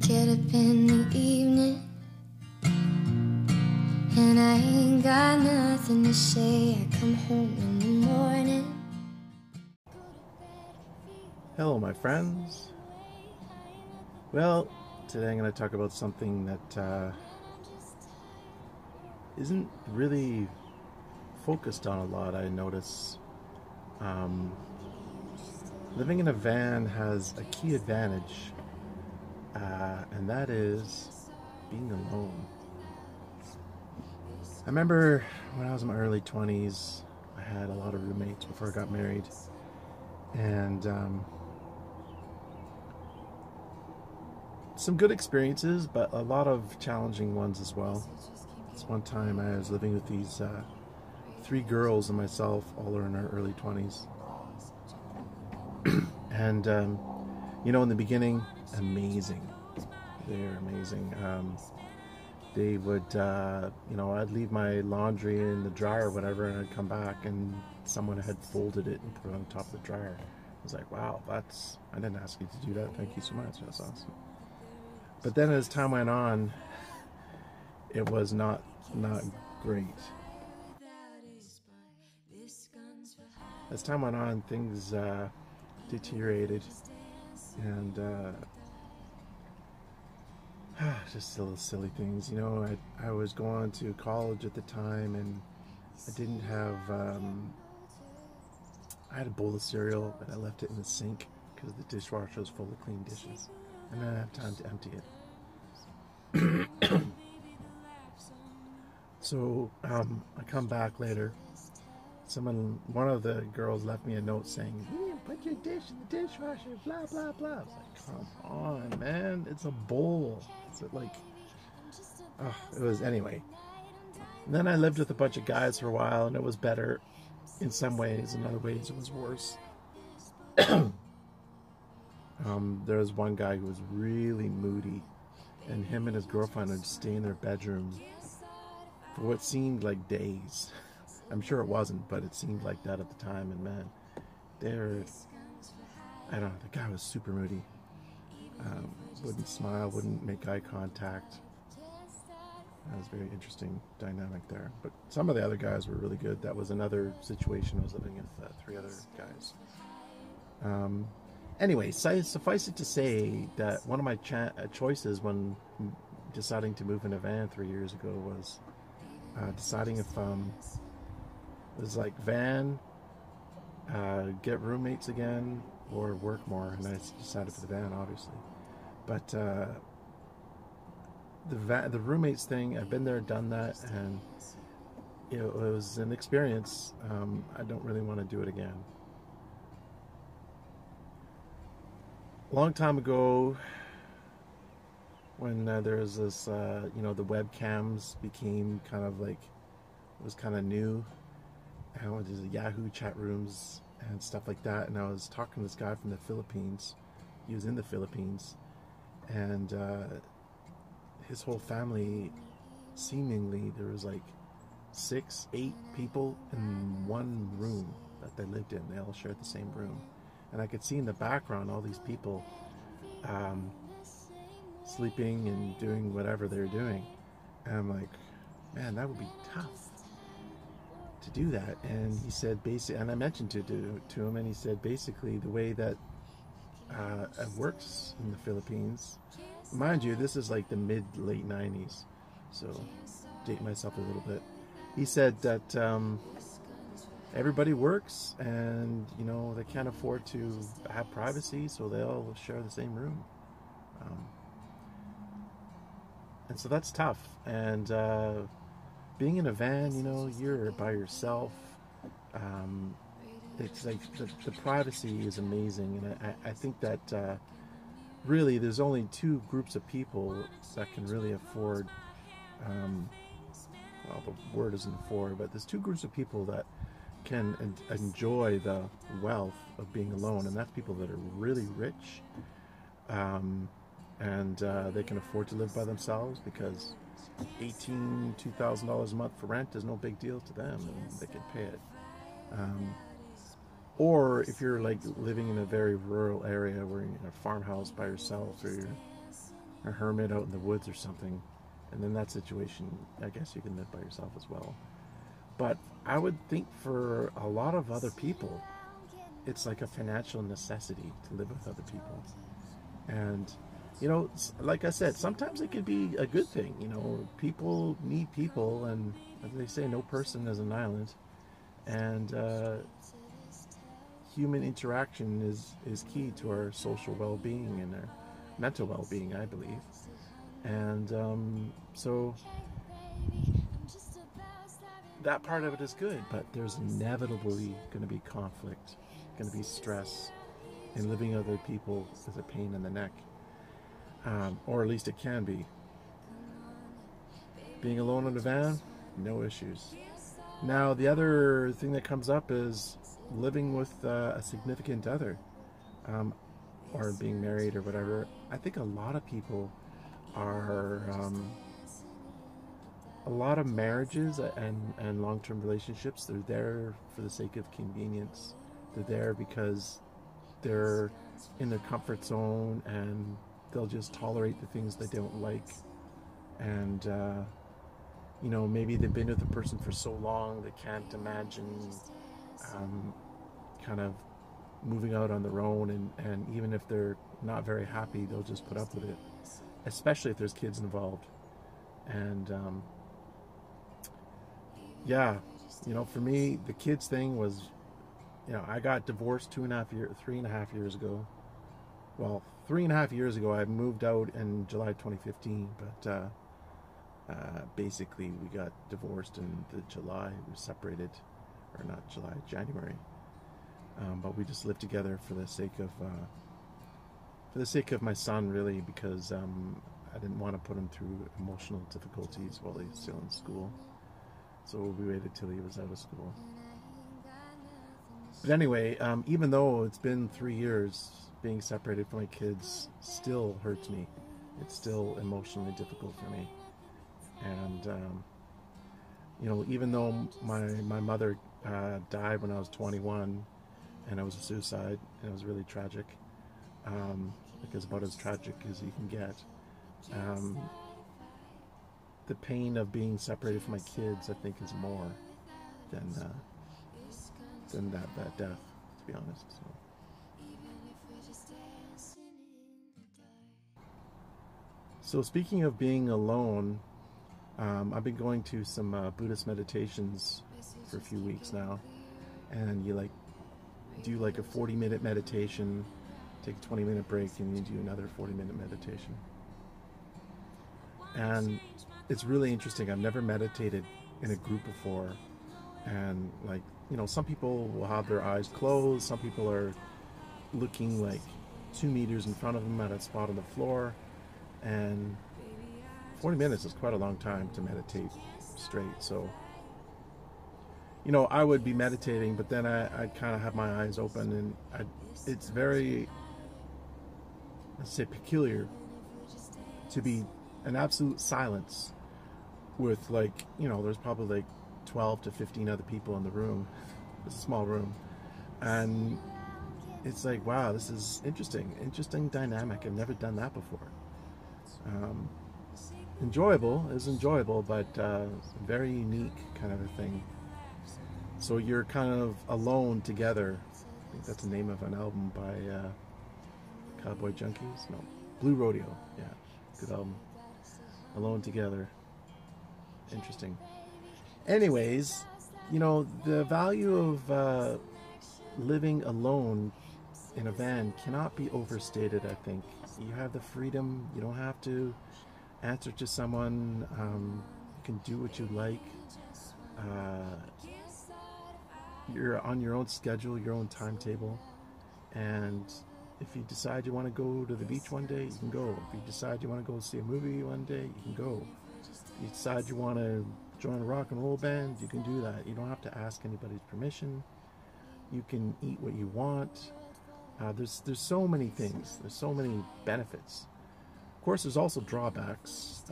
Get up in the evening and I ain't got nothing to say. I come home in the morning. Hello my friends. Well, today I'm going to talk about something that isn't really focused on a lot, I notice. Living in a van has a key advantage, and that is being alone. I remember when I was in my early 20s, I had a lot of roommates before I got married, and some good experiences, but a lot of challenging ones as well. This one time I was living with these three girls and myself, all are in our early 20s. And, you know, in the beginning, amazing. They're amazing. They would, you know, I'd leave my laundry in the dryer or whatever, and I'd come back and someone had folded it and put it on top of the dryer. I was like, wow, I didn't ask you to do that. Thank you so much. That's awesome. But then as time went on, it was not great. As time went on, things deteriorated, and just silly things. You know, I was going to college at the time, and I didn't have, I had a bowl of cereal, but I left it in the sink because the dishwasher was full of clean dishes, and I didn't have time to empty it. So I come back later. One of the girls left me a note saying, "Yeah, put your dish in the dishwasher, blah blah blah." I was like, come on, man, it's a bowl. Is it like, oh, it was anyway. And then I lived with a bunch of guys for a while, and it was better in some ways. In other ways, it was worse. There was one guy who was really moody, and him and his girlfriend would stay in their bedroom for what seemed like days. I'm sure it wasn't, but it seemed like that at the time. And man, I don't know, the guy was super moody. Wouldn't smile, wouldn't make eye contact. That was a very interesting dynamic there. But some of the other guys were really good. That was another situation. I was living with three other guys. Anyway, suffice it to say that one of my choices when deciding to move in a van 3 years ago was deciding if it was like van, get roommates again, or work more, and I decided for the van, obviously. But the roommates thing, I've been there, done that, and it was an experience. I don't really want to do it again. A long time ago, when there was this, you know, the webcams became kind of like, it was kind of new. And there's Yahoo chat rooms and stuff like that. And I was talking to this guy from the Philippines. He was in the Philippines, and his whole family, seemingly there was like 6, 8 people in one room that they lived in. They all shared the same room. And I could see in the background all these people sleeping and doing whatever they're doing. And I'm like, man, that would be tough to do that. And he said basically, and I mentioned to him, and he said basically the way that it works in the Philippines, mind you, this is like the late 90s, so date myself a little bit. He said that everybody works, and you know, they can't afford to have privacy, so they all share the same room. And so that's tough. And being in a van, you know, you're by yourself. It's like the privacy is amazing, and I think that really there's only 2 groups of people that can really afford, well, the word isn't afford, but there's 2 groups of people that can enjoy the wealth of being alone, and that's people that are really rich, and they can afford to live by themselves, because $2,000 a month for rent is no big deal to them, and they can pay it. Or if you're like living in a very rural area where you're in a farmhouse by yourself, or you're a hermit out in the woods or something, and in that situation, I guess you can live by yourself as well. But I would think for a lot of other people, it's like a financial necessity to live with other people. And, like I said, sometimes it could be a good thing. People need people, and as they say, no person is an island. And human interaction is key to our social well-being and our mental well-being, I believe. And so that part of it is good, but there's inevitably going to be conflict, going to be stress, and living with other people is a pain in the neck, or at least it can be. Being alone in a van, no issues. Now, the other thing that comes up is living with a significant other, or being married or whatever. I think a lot of people are, a lot of marriages and long-term relationships, they're there for the sake of convenience. They're there because they're in their comfort zone and they'll just tolerate the things they don't like. And, maybe they've been with the person for so long they can't imagine kind of moving out on their own, and even if they're not very happy, they'll just put up with it, especially if there's kids involved. And for me, the kids thing was, I got divorced 3.5 years ago. Well, 3.5 years ago. I moved out in July 2015, but basically we got divorced in July. We separated, or not July, January. But we just lived together for the sake of my son, really, because I didn't want to put him through emotional difficulties while he's still in school. So we waited till he was out of school. But anyway, even though it's been 3 years, being separated from my kids still hurts me. It's still emotionally difficult for me. And, even though my mother died when I was 21, and it was a suicide, and it was really tragic, because about as tragic as you can get. The pain of being separated from my kids, I think, is more than that death, to be honest. So speaking of being alone, I've been going to some Buddhist meditations for a few weeks now, and you do a 40-minute meditation, take a 20-minute break, and you do another 40-minute meditation. And it's really interesting. I've never meditated in a group before, and some people will have their eyes closed, some people are looking 2 meters in front of them at a spot on the floor, and 40 minutes is quite a long time to meditate straight. So I would be meditating, but then I kind of have my eyes open, and it's very, let's say, peculiar to be in absolute silence with there's probably 12 to 15 other people in the room. It's a small room, and it's wow, this is interesting dynamic. I've never done that before. Enjoyable, but very unique kind of a thing. So you're kind of alone together. I think that's the name of an album by Cowboy Junkies. No, Blue Rodeo. Yeah, good album. Alone Together. Interesting. Anyways, the value of living alone in a van cannot be overstated, I think. You have the freedom. You don't have to answer to someone. You can do what you like. You're on your own schedule, your own timetable. And if you decide you want to go to the beach one day, you can go. If you decide you want to go see a movie one day, you can go. If you decide you want to join a rock and roll band, you can do that. You don't have to ask anybody's permission. You can eat what you want. There's so many things. There's so many benefits. Of course, there's also drawbacks.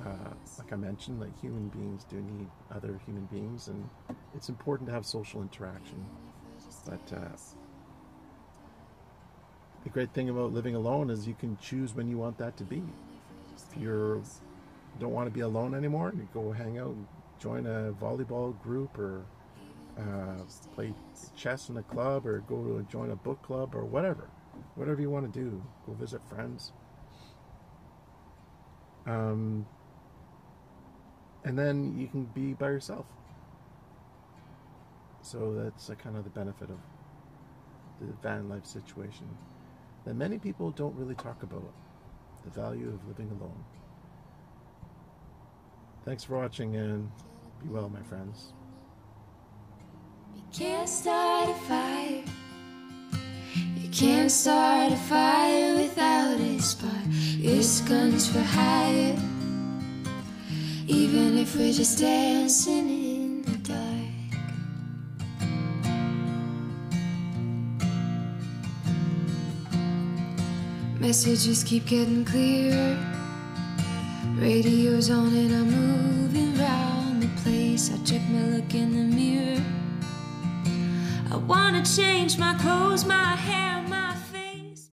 Like I mentioned, human beings do need other human beings, and it's important to have social interaction. But the great thing about living alone is you can choose when you want that to be. If you don't want to be alone anymore, you go hang out and join a volleyball group, or play chess in a club, or go to join a book club, or whatever you want to do. Go visit friends, and then you can be by yourself. So that's kind of the benefit of the van life situation that many people don't really talk about, the value of living alone. Thanks for watching, and be well, my friends. You can't start a fire. You can't start a fire without a spark. It's guns for hire. Even if we're just dancing in the dark. Messages keep getting clearer. Radio's on and I'm moving round the place. I check my look in the mirror. I wanna change my clothes, my hair,